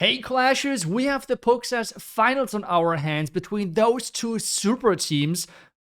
Hey Clashers, we have the Puxas finals on our hands between those two super teams.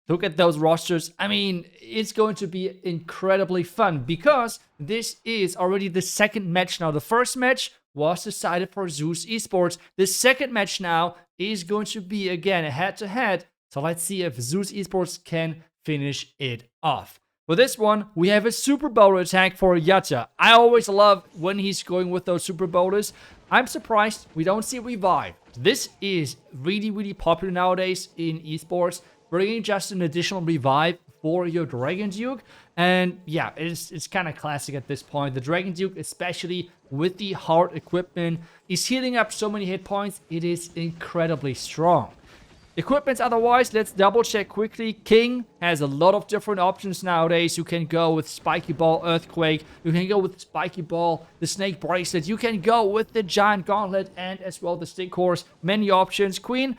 Look at those rosters. I mean, it's going to be incredibly fun because this is already the second match now. The first match was decided for Zeus Esports. The second match now is going to be again a head-to-head. So let's see if Zeus Esports can finish it off. For this one, we have a Super Bowler attack for Yata. I always love when he's going with those Super Bowlers. I'm surprised we don't see Revive. This is really popular nowadays in esports. Bringing just an additional Revive for your Dragon Duke. And yeah, it's kind of classic at this point. The Dragon Duke, especially with the hard equipment, is healing up so many hit points. It is incredibly strong. Equipments otherwise, let's double check quickly. King has a lot of different options nowadays. You can go with Spiky Ball, Earthquake. You can go with Spiky Ball, the Snake Bracelet. You can go with the Giant Gauntlet and as well the Stick Horse. Many options. Queen,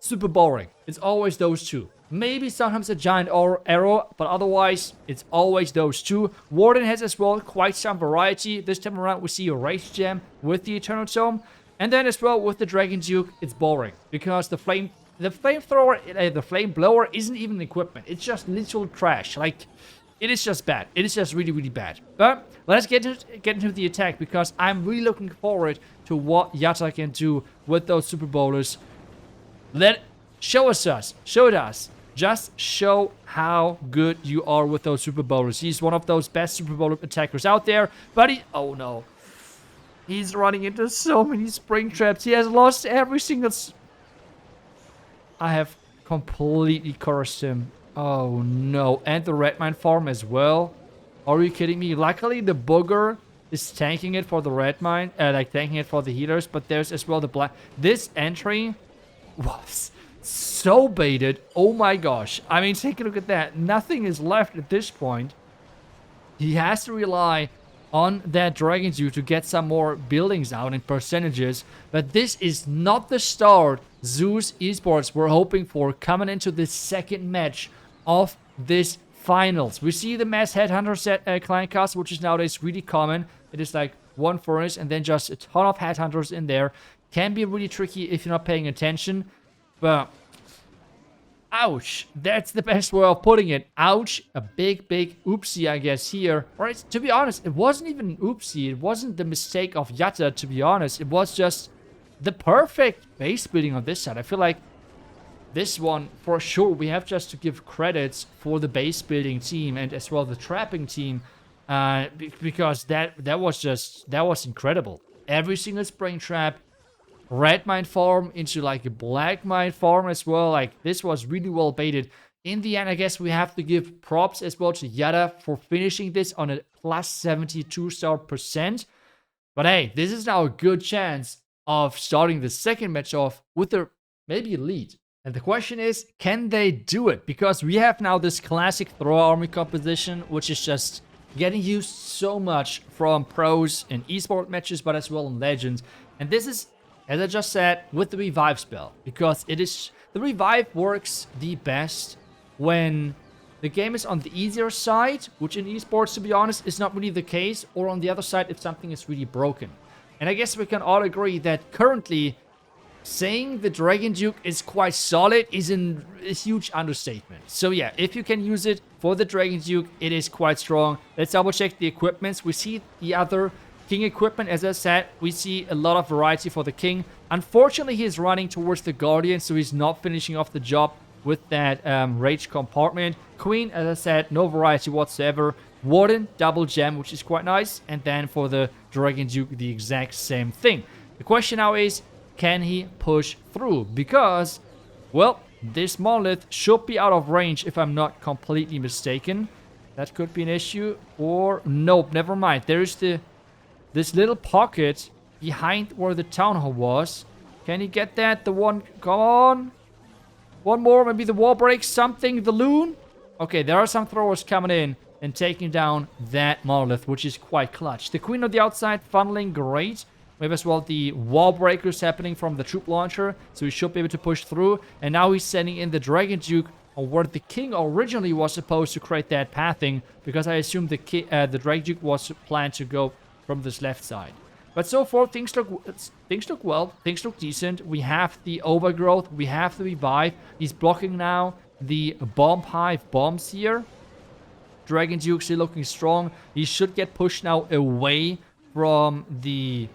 super boring. It's always those two. Maybe sometimes a Giant Arrow, but otherwise it's always those two. Warden has as well quite some variety. This time around we see a Rage Gem with the Eternal Tome. And then as well with the Dragon Duke, it's boring because the flamethrower, the flame blower isn't even equipment. It's just literal trash. Like, it is just bad. It is just really bad. But let's get into the attack because I'm really looking forward to what Yata can do with those Super Bowlers. Show it us. Just show how good you are with those Super Bowlers. He's one of those best Super Bowler attackers out there. But oh no. He's running into so many spring traps. He has lost every single... I have completely cursed him. Oh no. And the red mine farm as well. Are you kidding me? Luckily the booger is tanking it for the red mine. Tanking it for the healers. But there's as well the black. This entry was so baited. Oh my gosh. I mean, take a look at that. Nothing is left at this point. He has to rely on that Dragon Duke to get some more buildings out in percentages. But this is not the start Zeus Esports were hoping for coming into the second match of this finals. We see the mass headhunter set client cast, which is nowadays really common. It is like one furnace and then just a ton of headhunters in there. Can be really tricky if you're not paying attention. But ouch, that's the best way of putting it. Ouch, a big oopsie, I guess, here. Or to be honest, it wasn't even an oopsie. It wasn't the mistake of Yata, to be honest. It was just the perfect base building on this side. I feel like this one, for sure, we have just to give credits for the base building team and as well the trapping team. Because that was incredible. Every single spring trap, red mine farm into like a black mine farm as well. Like, this was really well baited. In the end, I guess we have to give props as well to Yata for finishing this on a plus 72 star percent. But hey, this is now a good chance of starting the second match off with a maybe a lead. And the question is, can they do it? Because we have now this classic throw army composition, which is just getting used so much from pros in esport matches, but as well in legends. And this is, as I just said, with the revive spell, because the revive works the best when the game is on the easier side, which in esports, to be honest, is not really the case, or on the other side if something is really broken. And I guess we can all agree that currently saying the Dragon Duke is quite solid is a huge understatement. So yeah, if you can use it for the Dragon Duke, it is quite strong. Let's double check the equipments. We see the other King equipment. As I said, we see a lot of variety for the King. Unfortunately, he's running towards the Guardian, so he's not finishing off the job with that Rage compartment. Queen, as I said, no variety whatsoever. Warden, double gem, which is quite nice. And then for the Dragon Duke, the exact same thing. The question now is, can he push through? Because, well, this monolith should be out of range if I'm not completely mistaken. That could be an issue. Or, nope, never mind. There's this little pocket behind where the town hall was. Can he get that? The one, come on. One more, maybe the wall breaks, something, the loon. Okay, there are some throwers coming in and taking down that monolith, which is quite clutch. The queen on the outside, funneling, great. We have as well the wall breakers happening from the troop launcher, so he should be able to push through. And now he's sending in the Dragon Duke on where the king originally was supposed to create that pathing, because I assume the Dragon Duke was planned to go from this left side. But so far, things look well. Things look decent. We have the overgrowth. We have the revive. He's blocking now the bomb hive bombs here. Dragon Duke still looking strong. He should get pushed now away from the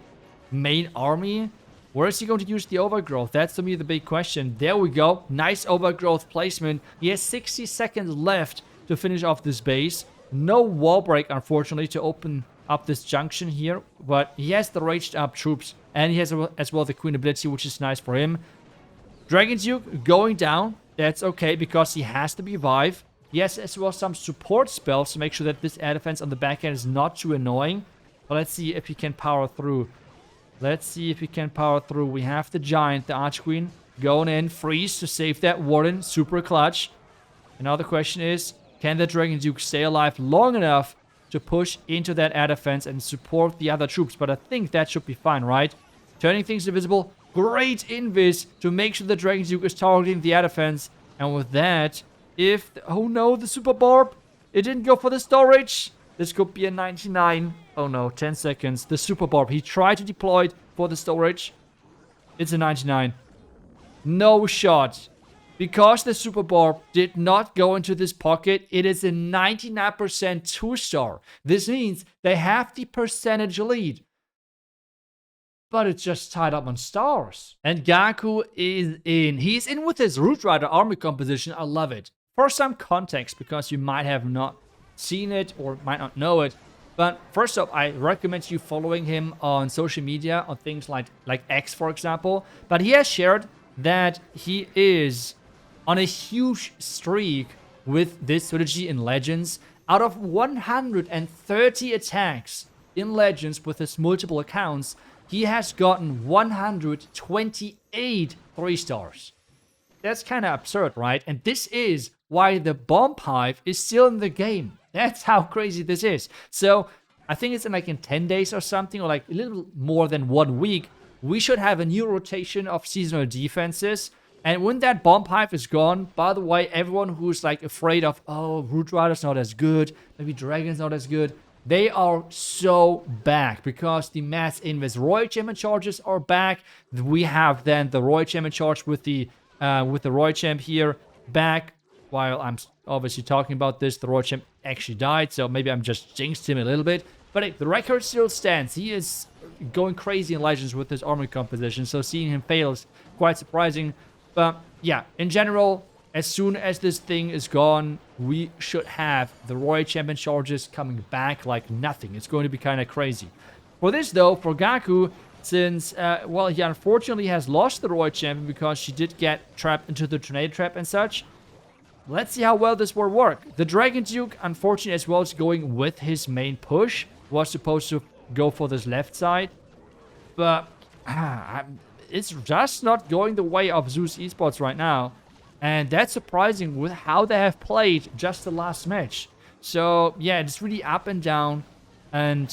main army. Where is he going to use the overgrowth? That's to me the big question. There we go. Nice overgrowth placement. He has 60 seconds left to finish off this base. No wall break, unfortunately, to open up this junction here. But he has the raged up troops. And he has as well the Queen ability, which is nice for him. Dragon Duke going down. That's okay because he has to revive. He has as well some support spells to make sure that this air defense on the back end is not too annoying. But let's see if he can power through. Let's see if he can power through. We have the Giant, the Archqueen, going in. Freeze to save that Warden. Super clutch. And now the question is, can the Dragon Duke stay alive long enough to push into that air defense and support the other troops? But I think that should be fine, right? Turning things invisible. Great invis to make sure the Dragon Duke is targeting the air defense. And with that, if... oh no, the Super Barb. It didn't go for the storage. This could be a 99. Oh no, 10 seconds. The Super Barb. He tried to deploy it for the storage. It's a 99. No shot. Because the Super Barb did not go into this pocket, it is a 99% 2-star. This means they have the percentage lead. But it's just tied up on stars. And Gaku is in. He's in with his Root Rider army composition. I love it. For some context, because you might have not seen it or might not know it. But first off, I recommend you following him on social media, on things like X, for example. But he has shared that he is on a huge streak with this strategy in Legends. Out of 130 attacks in Legends with his multiple accounts, he has gotten 128 3-stars. That's kind of absurd, right? And this is why the Bomb Hive is still in the game. That's how crazy this is. So I think it's in 10 days or something, or like a little more than 1 week, we should have a new rotation of seasonal defenses. And when that Bomb Hive is gone, by the way, everyone who's like afraid of, oh, Root Rider's not as good, maybe Dragon's not as good, they are so back because the mass invis Royal Champion charges are back. We have then the Royal Champion charge with the Royal Champ here back. While I'm obviously talking about this, the Royal Champ actually died, so maybe I'm just jinxed him a little bit. But hey, the record still stands. He is going crazy in Legends with his army composition, so seeing him fail is quite surprising. But yeah, in general, as soon as this thing is gone, we should have the Royal Champion charges coming back like nothing. It's going to be kind of crazy. For this though, for Gaku, since, well, he unfortunately has lost the Royal Champion because she did get trapped into the tornado trap and such. Let's see how well this will work. The Dragon Duke, unfortunately, as well, is going with his main push. Was supposed to go for this left side. But it's just not going the way of Zeus Esports right now. And that's surprising with how they have played just the last match. So, yeah, it's really up and down. And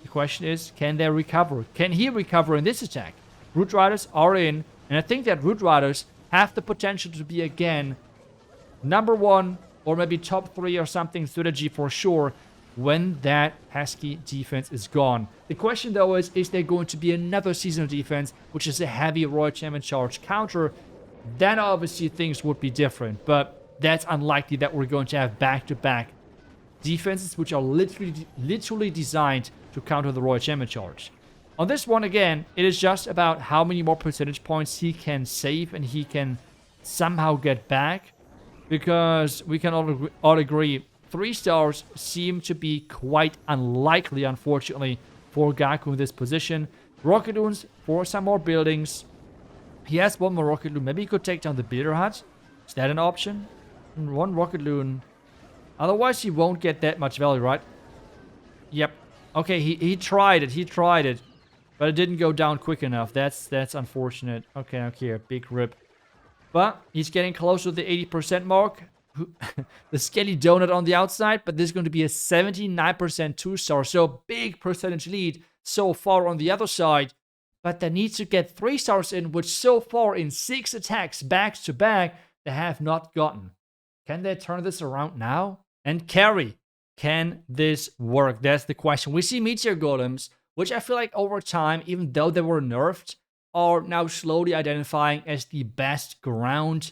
the question is, can they recover? Can he recover in this attack? Root Riders are in. And I think that Root Riders have the potential to be, again, number 1 or maybe top 3 or something strategy for sure when that pesky defense is gone. The question though is there going to be another seasonal defense which is a heavy Royal Champion charge counter? Then obviously things would be different, but that's unlikely that we're going to have back-to-back defenses which are literally designed to counter the Royal Champion charge. On this one again, it is just about how many more percentage points he can save and he can somehow get back. Because we can all agree, 3 stars seem to be quite unlikely, unfortunately, for Gaku in this position. Rocket Loons for some more buildings. He has 1 more Rocket Loon. Maybe he could take down the Builder Hut. Is that an option? 1 Rocket Loon. Otherwise, he won't get that much value, right? Yep. Okay, he tried it. He tried it. But it didn't go down quick enough. That's unfortunate. Okay, big rip. But he's getting close to the 80% mark. The Skelly Donut on the outside, but this is going to be a 79% 2-star. So big percentage lead so far on the other side. But they need to get 3 stars in, which so far in 6 attacks back to back, they have not gotten. Can they turn this around now? And carry. Can this work? That's the question. We see Meteor Golems. which I feel like over time, even though they were nerfed, are now slowly identifying as the best ground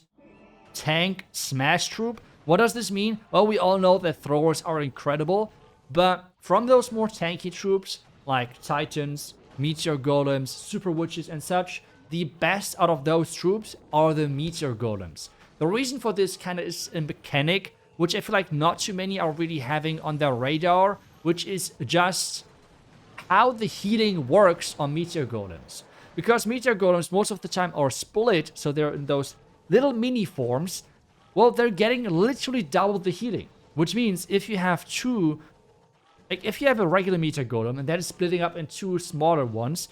tank smash troop. What does this mean? Well, we all know that throwers are incredible, but from those more tanky troops, like Titans, Meteor Golems, Super Witches and such, the best out of those troops are the Meteor Golems. The reason for this kind of is a mechanic, which I feel like not too many are really having on their radar, which is just how the healing works on Meteor Golems. Because Meteor Golems most of the time are split, so they're in those little mini forms, well, they're getting literally double the healing. Which means if you have two, like if you have a regular Meteor Golem and that is splitting up in two smaller ones,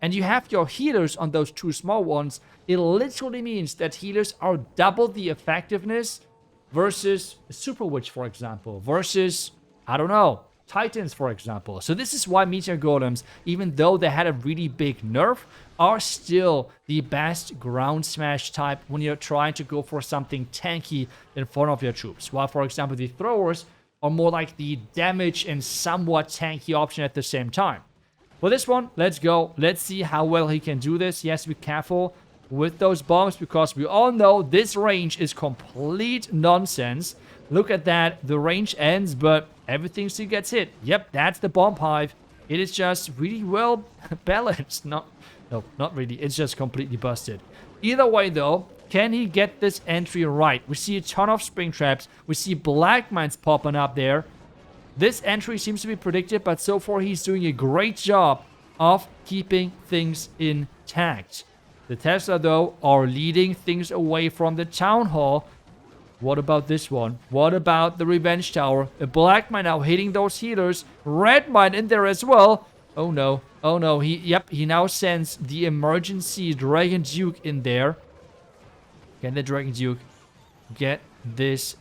and you have your healers on those two small ones, it literally means that healers are double the effectiveness versus a Super Witch, for example, versus, I don't know, Titans, for example. So this is why Meteor Golems, even though they had a really big nerf, are still the best ground smash type when you're trying to go for something tanky in front of your troops. While, for example, the throwers are more like the damage and somewhat tanky option at the same time. For this one, let's go. Let's see how well he can do this. He has to be careful with those bombs because we all know this range is complete nonsense. Look at that. The range ends, but everything still gets hit. Yep, that's the bomb hive. It is just really well balanced. No, not really. It's just completely busted. Either way, though, can he get this entry right? We see a ton of spring traps. We see black mines popping up there. This entry seems to be predicted, but so far he's doing a great job of keeping things intact. The Tesla, though, are leading things away from the town hall. What about this one? What about the Revenge Tower? A black mine now hitting those healers. Red mine in there as well. Oh no. Oh no. He now sends the emergency Dragon Duke in there. Can the Dragon Duke get this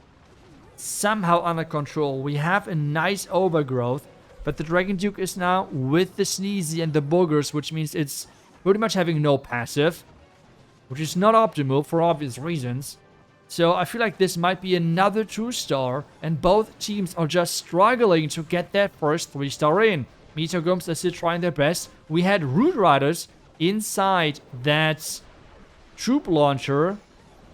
somehow under control? We have a nice overgrowth, but the Dragon Duke is now with the Sneezy and the Boogers, which means it's pretty much having no passive, which is not optimal for obvious reasons. So I feel like this might be another 2-star, and both teams are just struggling to get that first 3-star in. Meteor Golems are still trying their best. We had Root Riders inside that troop launcher.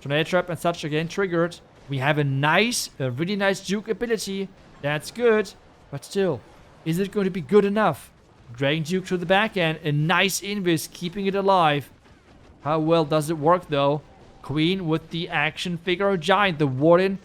Tornado Trap and such again triggered. We have a really nice juke ability. That's good. But still, is it going to be good enough? Dragon Duke to the back end. A nice invis, keeping it alive. How well does it work, though? Queen with the action figure giant. The Warden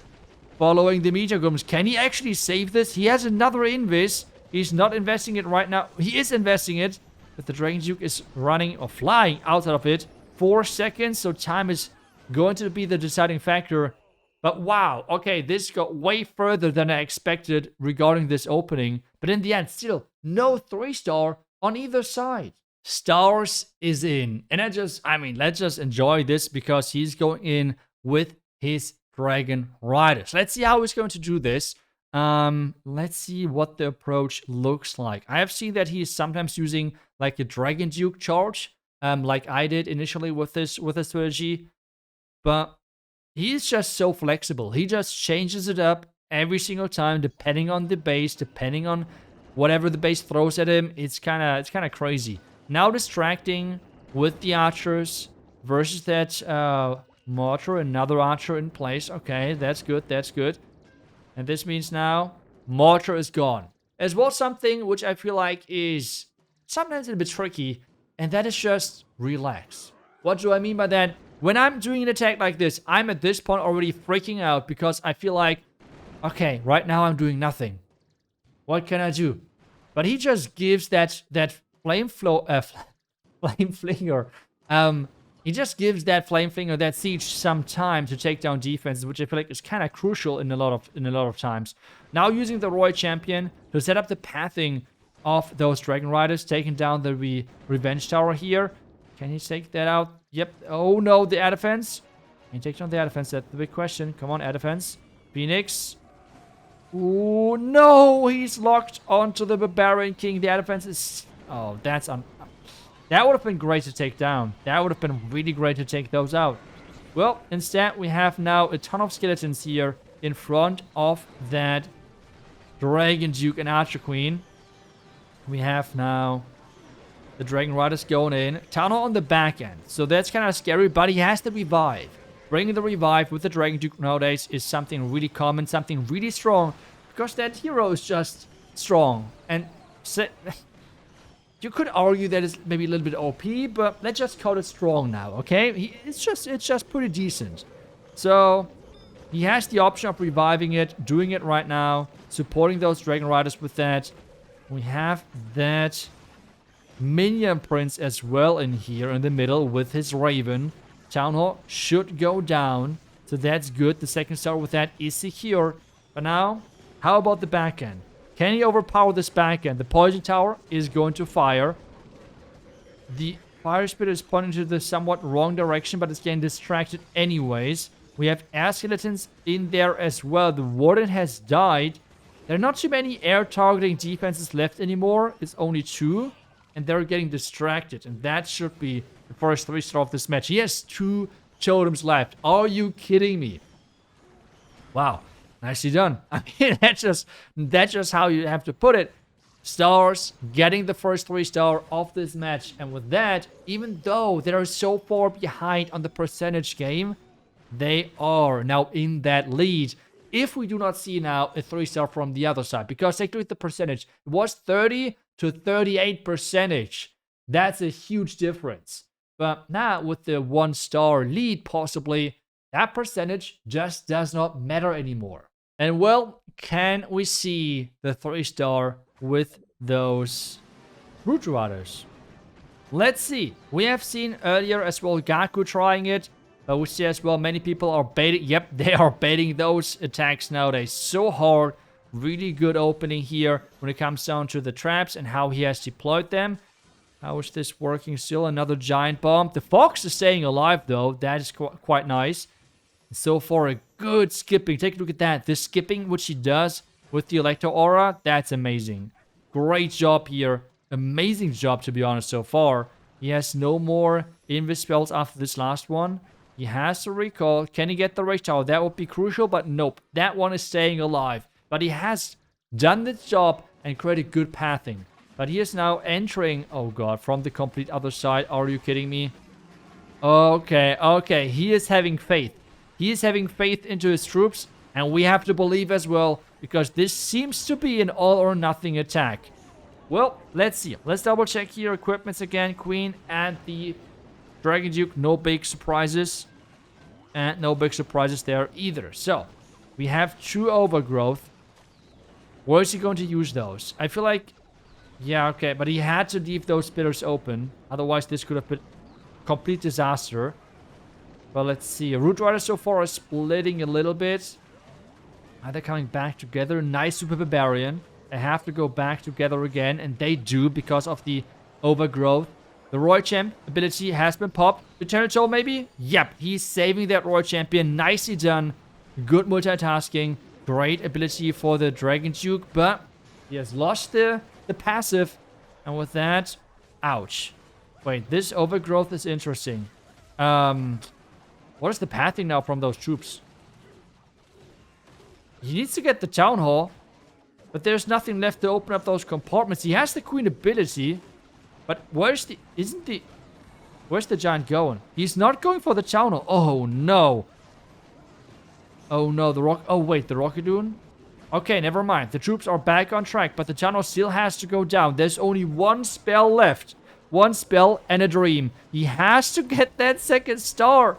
following the Meteor Golems. Can he actually save this? He has another invis. He's not investing it right now. He is investing it. But the Dragon Duke is running or flying outside of it. 4 seconds. So time is going to be the deciding factor. But wow. Okay, this got way further than I expected regarding this opening. But in the end, still no 3-star on either side. Stars is in. And let's just enjoy this because he's going in with his Dragon Riders. Let's see how he's going to do this. Let's see what the approach looks like. I have seen that he is sometimes using like a Dragon Duke charge, like I did initially with this strategy. But he's just so flexible. He just changes it up every single time depending on the base, depending on whatever the base throws at him. It's kind of crazy. Now distracting with the archers versus that mortar, another archer in place. Okay, that's good, that's good. And this means now mortar is gone. As well, something which I feel like is sometimes a bit tricky, and that is just relax. What do I mean by that? When I'm doing an attack like this, I'm at this point already freaking out because I feel like, okay, right now I'm doing nothing. What can I do? But he just gives that flame flinger. He just gives that flame flinger, that siege, some time to take down defenses, which I feel like is kind of crucial in a lot of times. Now using the Roy Champion to set up the pathing of those Dragon Riders, taking down the Revenge Tower here. Can he take that out? Yep. Oh no, the air defense. Can he take down the air defense? That's the big question. Come on, air defense. Phoenix. Oh no, he's locked onto the Barbarian King. The air defense is... Oh, that's... That would have been great to take down. That would have been really great to take those out. Well, instead, we have now a ton of skeletons here in front of that Dragon Duke and Archer Queen. We have now the Dragon Riders going in. Town Hall on the back end. So that's kind of scary, but he has the revive. Bringing the revive with the Dragon Duke nowadays is something really common, something really strong. Because that hero is just strong. And you could argue that it's maybe a little bit OP, but let's just call it strong now, okay? It's just pretty decent. So he has the option of reviving it, doing it right now, supporting those Dragon Riders with that. We have that Minion Prince as well in here in the middle with his Raven. Town Hall should go down, so that's good. The second star with that is secure. But now, how about the back end? Can he overpower this back end? The Poison Tower is going to fire. The Fire Spirit is pointing to the somewhat wrong direction, but it's getting distracted anyways. We have air skeletons in there as well. The Warden has died. There are not too many air targeting defenses left anymore. It's only 2. And they're getting distracted. And that should be the first 3-star of this match. He has 2 totems left. Are you kidding me? Wow. Nicely done. I mean, that's just how you have to put it. Stars getting the first 3-star of this match. And with that, even though they are so far behind on the percentage game, they are now in that lead. If we do not see now a 3-star from the other side, because take a look at the percentage, it was 30 to 38%. That's a huge difference. But now with the 1-star lead, possibly, that percentage just does not matter anymore. And well, can we see the 3-star with those Root Riders? Let's see. We have seen earlier as well Gaku trying it. But we see as well many people are baiting. Yep, they are baiting those attacks nowadays so hard. Really good opening here when it comes down to the traps and how he has deployed them. How is this working still? Another giant bomb. The Fox is staying alive though. That is quite nice. So far a good skipping. Take a look at that. This skipping which he does with the Electro Aura. That's amazing. Great job here. Amazing job to be honest so far. He has no more invis spells after this last one. He has to recall. Can he get the Rage Tower? That would be crucial, but nope. That one is staying alive. But he has done the job and created good pathing. But he is now entering, oh god, from the complete other side. Are you kidding me? Okay. He is having faith. He is having faith into his troops. And we have to believe as well, because this seems to be an all or nothing attack. Well, let's see. Let's double check here. Equipments again. Queen and the Dragon Duke, no big surprises. And no big surprises there either. So, we have 2 overgrowth. Where is he going to use those? I feel like... Yeah, okay. But he had to leave those pillars open. Otherwise, this could have been complete disaster. But let's see. Root Riders so far are splitting a little bit. Are they coming back together? Nice Super Barbarian. They have to go back together again. And they do because of the overgrowth. The Roy Champ ability has been popped. Eternal Soul maybe? Yep, he's saving that Roy Champion. Nicely done. Good multitasking. Great ability for the Dragon Duke, but he has lost the passive. And with that, ouch. Wait, this overgrowth is interesting. What is the pathing now from those troops? He needs to get the Town Hall, but there's nothing left to open up those compartments. He has the Queen ability. But where's the giant going? He's not going for the Town Hall. Oh no. Oh no, the Rockadoon? Okay, never mind. The troops are back on track, but the Town Hall still has to go down. There's only 1 spell left. 1 spell and a dream. He has to get that 2nd star.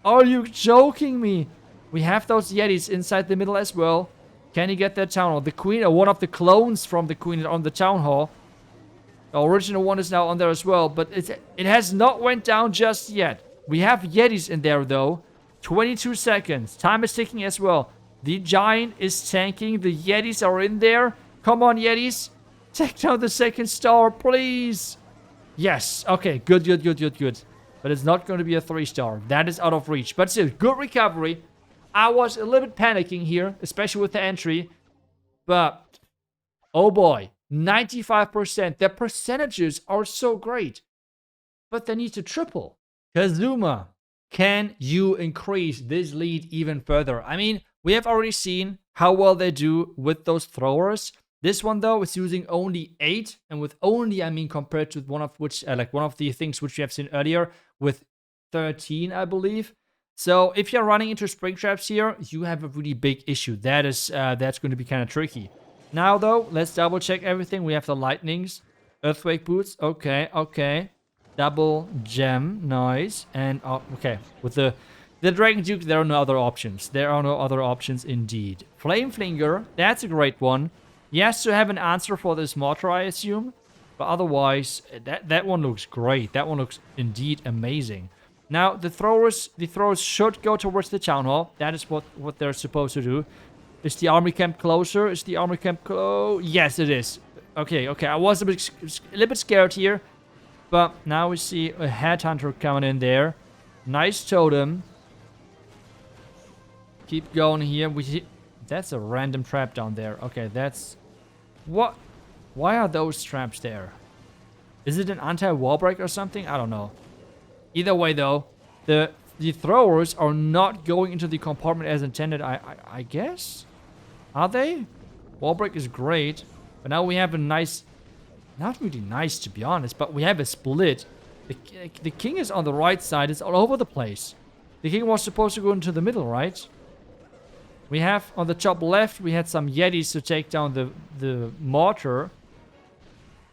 Are you joking me? We have those Yetis inside the middle as well. Can he get that Town Hall? The Queen, or one of the clones from the Queen on the Town Hall. The original one is now on there as well, but it has not went down just yet. We have Yetis in there though. 22 seconds. Time is ticking as well. The Giant is tanking. The Yetis are in there. Come on, Yetis. Take down the 2nd star, please. Yes. Okay, good. But it's not going to be a 3-star. That is out of reach. But still, good recovery. I was a little bit panicking here, especially with the entry. But, oh boy. 95%. Their percentages are so great. But they need to triple. Kazuma, can you increase this lead even further? I mean, we have already seen how well they do with those throwers. This one though is using only 8, and with only I mean compared to one of which one of the things which we have seen earlier with 13, I believe. So if you're running into spring traps here, you have a really big issue. That's going to be kind of tricky. Now though, let's double check everything. We have the lightnings, earthquake boots. Okay, okay, double gem, nice, and okay with the Dragon Duke, there are no other options. There are no other options indeed. Flame Flinger, that's a great one. He has to have an answer for this mortar, I assume. But otherwise, that one looks great. That one looks indeed amazing. Now, the throwers should go towards the Town Hall. That is what they're supposed to do. Is the army camp closer? Is the army camp close? Yes, it is. Okay, okay. I was a little bit scared here. But now we see a headhunter coming in there. Nice totem. Keep going here. That's a random trap down there. Okay, that's... What? Why are those traps there? Is it an anti-wall break or something? I don't know. Either way, though, the throwers are not going into the compartment as intended, I guess? Are they? Wall break is great. But now we have a nice... Not really nice, to be honest, but we have a split. The king is on the right side. It's all over the place. The king was supposed to go into the middle, right? We have, on the top left, we had some Yetis to take down the mortar.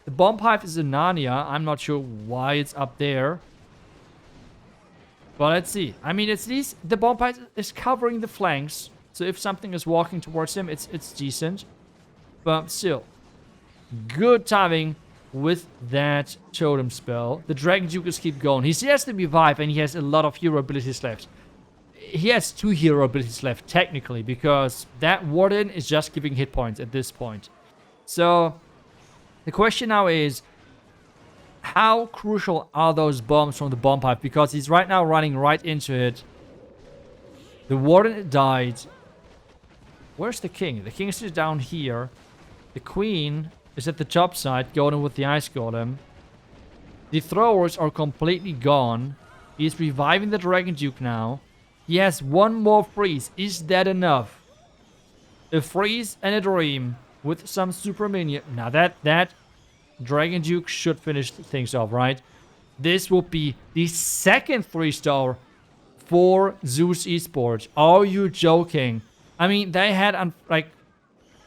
The bomb pipe is in Narnia. I'm not sure why it's up there. But let's see. I mean, at least the bomb pipe is covering the flanks. So if something is walking towards him, it's decent. But still, good timing with that totem spell. The Dragon Duke is keep going. He has to revive, and he has a lot of hero abilities left. He has 2 hero abilities left, technically, because that Warden is just giving hit points at this point. So, the question now is, how crucial are those bombs from the bomb pipe? Because he's right now running right into it. The Warden died. Where's the king? The king is still down here. The queen is at the top side, going with the ice golem. The throwers are completely gone. He's reviving the Dragon Duke now. He has 1 more freeze. Is that enough? A freeze and a dream with some super minion. Now that Dragon Duke should finish things off, right? This will be the second 3-star for Zeus Esports. Are you joking? I mean, they had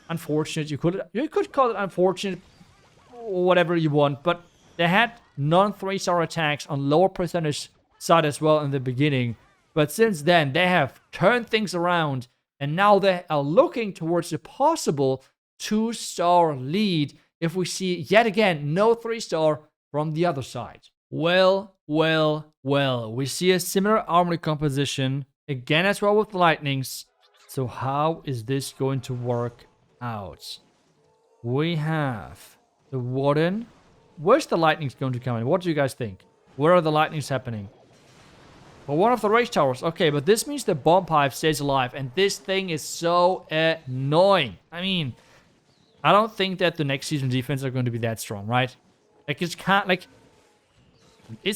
unfortunate. You could call it unfortunate, or whatever you want, but they had non-3-star attacks on lower percentage side as well in the beginning. But since then, they have turned things around, and now they are looking towards a possible 2-star lead if we see, yet again, no 3-star from the other side. Well, well, well. We see a similar armory composition, again as well with the lightnings. So how is this going to work out? We have the Warden. Where's the lightnings going to come in? What do you guys think? Where are the lightnings happening? Well, one of the rage towers. Okay, but this means the bomb pipe stays alive. And this thing is so annoying. I mean, I don't think that the next season defense are going to be that strong, right? Like, it's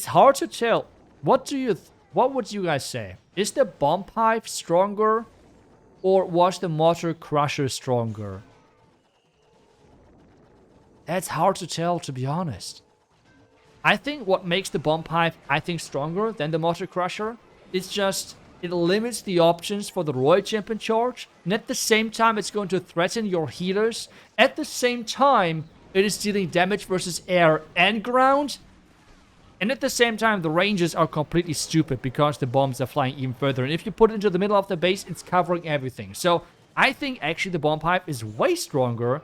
hard to tell. What would you guys say? Is the bomb pipe stronger? Or was the mortar crusher stronger? That's hard to tell, to be honest. I think what makes the bomb pipe, stronger than the mortar crusher is just it limits the options for the Royal Champion charge, and at the same time it's going to threaten your healers. At the same time, it is dealing damage versus air and ground. And at the same time, the ranges are completely stupid because the bombs are flying even further. And if you put it into the middle of the base, it's covering everything. So I think actually the bomb pipe is way stronger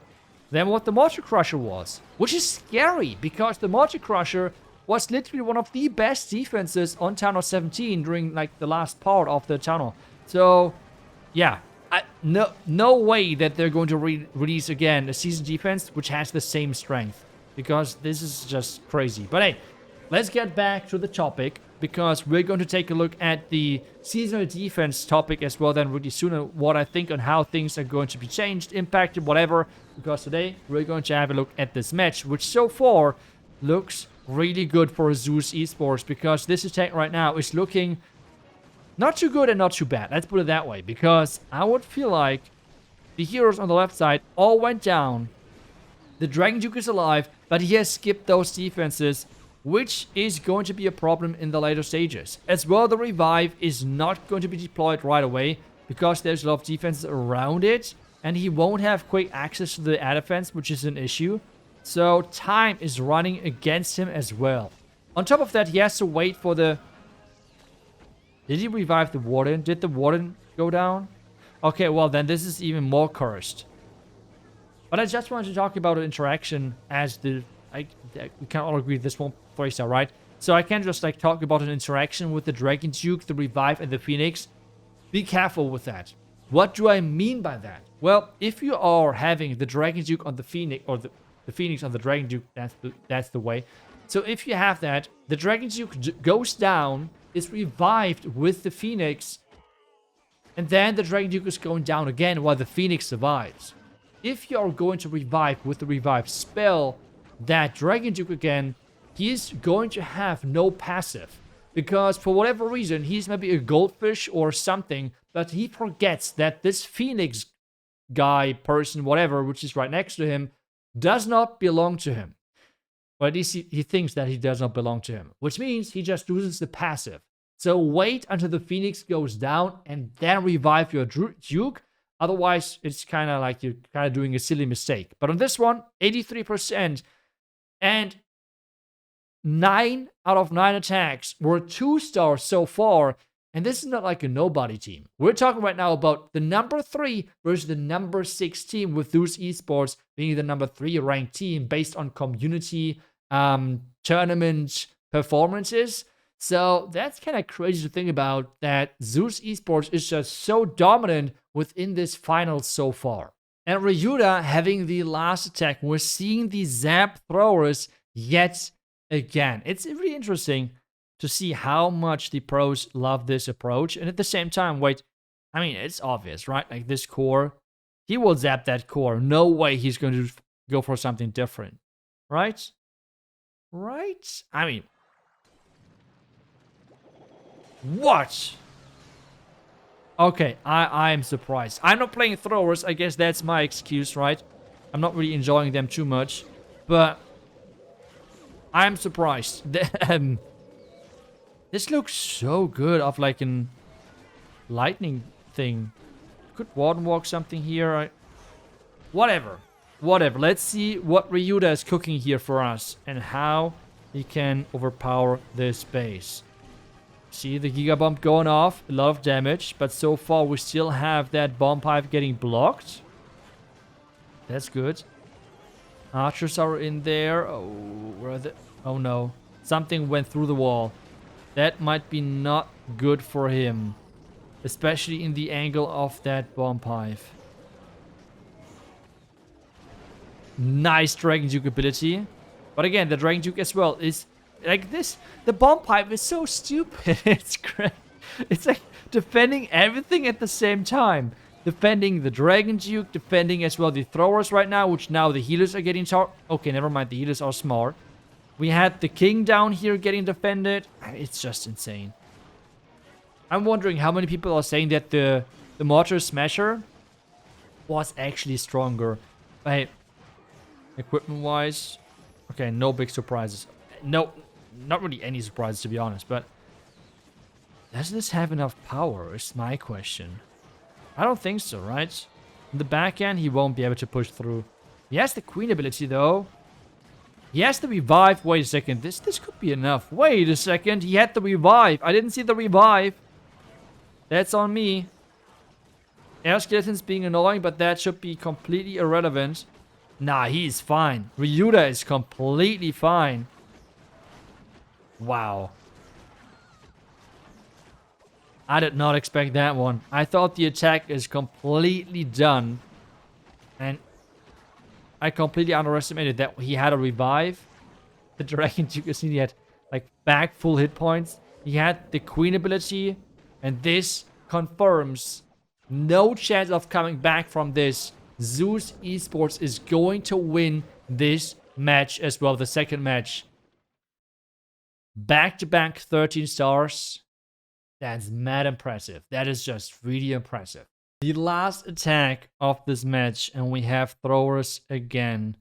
than what the mortar crusher was. Which is scary because the mortar crusher was literally one of the best defenses on Town Hall 17 during like the last part of the tunnel. So yeah, no way that they're going to release again a season defense which has the same strength. Because this is just crazy. But hey, let's get back to the topic, because we're going to take a look at the seasonal defense topic as well then really soon, and what I think on how things are going to be changed, impacted, whatever. Because today we're going to have a look at this match, which so far looks really good for Zeus Esports, because this attack right now is looking not too good and not too bad. Let's put it that way, because I would feel like the heroes on the left side all went down The Dragon Duke is alive, but he has skipped those defenses, which is going to be a problem in the later stages. As well, the revive is not going to be deployed right away because there's a lot of defenses around it, and he won't have quick access to the air defense, which is an issue. So time is running against him as well. On top of that, he has to wait for the... Did he revive the Warden? Did the Warden go down? Okay, well then this is even more cursed. But I just wanted to talk about the interaction as the... we can all agree this won't 3-star, right? So I can just like talk about an interaction with the Dragon Duke, the Revive, and the Phoenix. Be careful with that. What do I mean by that? Well, if you are having the Dragon Duke on the Phoenix, or the Phoenix on the Dragon Duke, that's the way. So if you have that, the Dragon Duke goes down, is revived with the Phoenix, and then the Dragon Duke is going down again while the Phoenix survives. If you are going to revive with the Revive spell that Dragon Duke again, he's going to have no passive. Because for whatever reason, he's maybe a goldfish or something, but he forgets that this Phoenix guy, person, whatever, which is right next to him, does not belong to him. Or at least he thinks that he does not belong to him. Which means he just loses the passive. So wait until the Phoenix goes down and then revive your Duke. Otherwise, it's kind of like you're kind of doing a silly mistake. But on this one, 83%. And 9 out of 9 attacks were 2-stars so far. And this is not like a nobody team. We're talking right now about the number 3 versus the number 6 team, with Zeus Esports being the number 3 ranked team based on community tournament performances. So that's kind of crazy to think about, that Zeus Esports is just so dominant within this finals so far. And Ryuta having the last attack. We're seeing the Zap throwers yet again. It's really interesting to see how much the pros love this approach. And at the same time, wait, I mean, it's obvious, right? Like this core, he will zap that core. No way he's going to go for something different, right? Right? I mean, what? Okay, I'm surprised. I'm not playing throwers. I guess that's my excuse, right? I'm not really enjoying them too much. But I'm surprised. This looks so good of like an lightning thing. Could Warden walk something here? Whatever. Let's see what Ryuta is cooking here for us and how he can overpower this base. See the Giga Bomb going off. A lot of damage. But so far we still have that bomb pipe getting blocked. That's good. Archers are in there. Oh, where are they? Oh no. Something went through the wall. That might be not good for him. Especially in the angle of that bomb pipe. Nice Dragon Duke ability. But again, the Dragon Duke as well is like this. The bomb pipe is so stupid. It's great. It's like defending everything at the same time. Defending the Dragon Duke, defending as well the throwers right now, which now the healers are getting okay, never mind, the healers are smart. We had the king down here getting defended. It's just insane. I'm wondering how many people are saying that the Mortar Smasher was actually stronger. Hey, equipment-wise, okay, no big surprises. No, not really any surprises to be honest, but does this have enough power is my question. I don't think so, right? In the back end, he won't be able to push through. He has the Queen ability, though. He has the Revive. Wait a second. This could be enough. Wait a second. He had the Revive. I didn't see the Revive. That's on me. Air Skeletons being annoying, but that should be completely irrelevant. Nah, he's fine. Ryuta is completely fine. Wow. I did not expect that one. I thought the attack is completely done. And I completely underestimated that he had a revive. The Dragon Duke is he had like back full hit points. He had the Queen ability. And this confirms no chance of coming back from this. Zeus Esports is going to win this match as well. The second match. Back-to-back 13 stars. That's mad impressive. That is just really impressive. The last attack of this match, and we have throwers again.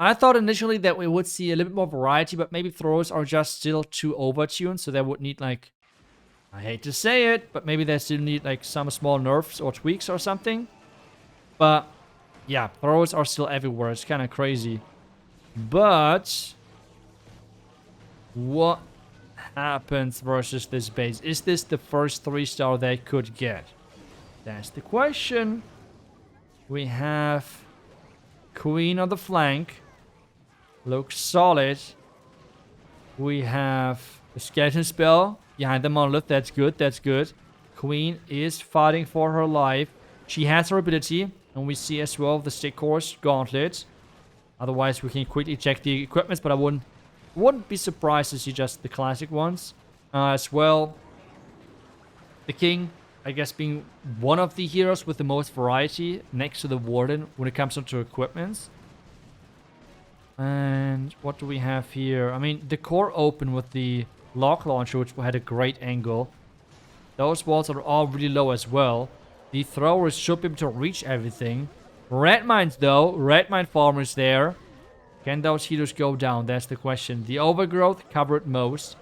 I thought initially that we would see a little bit more variety, but maybe throwers are just still too overtuned, so they would need like, I hate to say it, but maybe they still need like some small nerfs or tweaks or something. But yeah, throwers are still everywhere. It's kind of crazy. But what happens versus this base? Is this the first 3-star they could get? That's the question. We have Queen on the flank. Looks solid. We have the skeleton spell behind the monolith. That's good. That's good. Queen is fighting for her life. She has her ability. And we see as well the stick horse gauntlet. Otherwise, we can quickly check the equipments. But I wouldn't be surprised to see just the classic ones. As well, the king, I guess, being one of the heroes with the most variety next to the warden when it comes to equipments. And what do we have here? I mean, the core open with the lock launcher, which had a great angle. Those walls are all really low as well. The throwers should be able to reach everything. Red mines, though. Red mine farmers there. Can those healers go down? That's the question. The overgrowth covered most.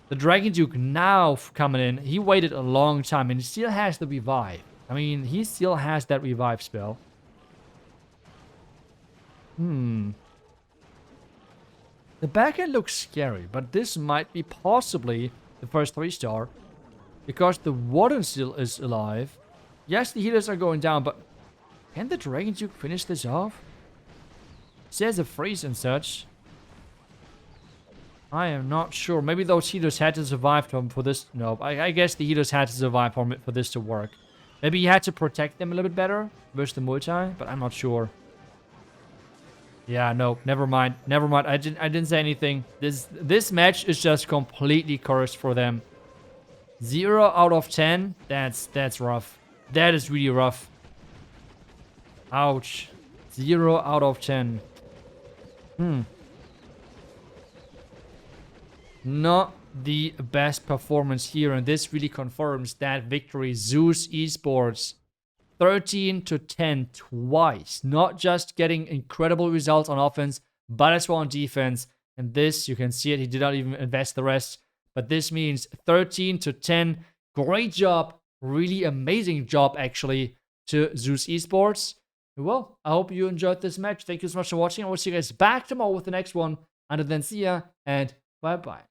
The Dragon Duke now coming in. He waited a long time and he still has the revive. I mean, he still has that revive spell. The back end looks scary, but this might be possibly the first 3-star. Because the warden still is alive. Yes, the healers are going down, but can the Dragon Duke finish this off? It says a freeze and such. I am not sure. Maybe those healers had to survive for this. No, I guess the healers had to survive for this to work. Maybe you had to protect them a little bit better versus the multi, but I'm not sure. Yeah, no, never mind. Never mind. I didn't say anything. This match is just completely cursed for them. 0 out of 10. That's rough. That is really rough. Ouch. 0 out of 10. Not the best performance here, and this really confirms that victory. Zeus Esports 13-10 twice. Not just getting incredible results on offense, but as well on defense. And this, you can see it, he did not even invest the rest. But this means 13-10. Great job. Really amazing job, actually, to Zeus Esports. Well, I hope you enjoyed this match. Thank you so much for watching. I will see you guys back tomorrow with the next one. Until then, see ya, and bye-bye.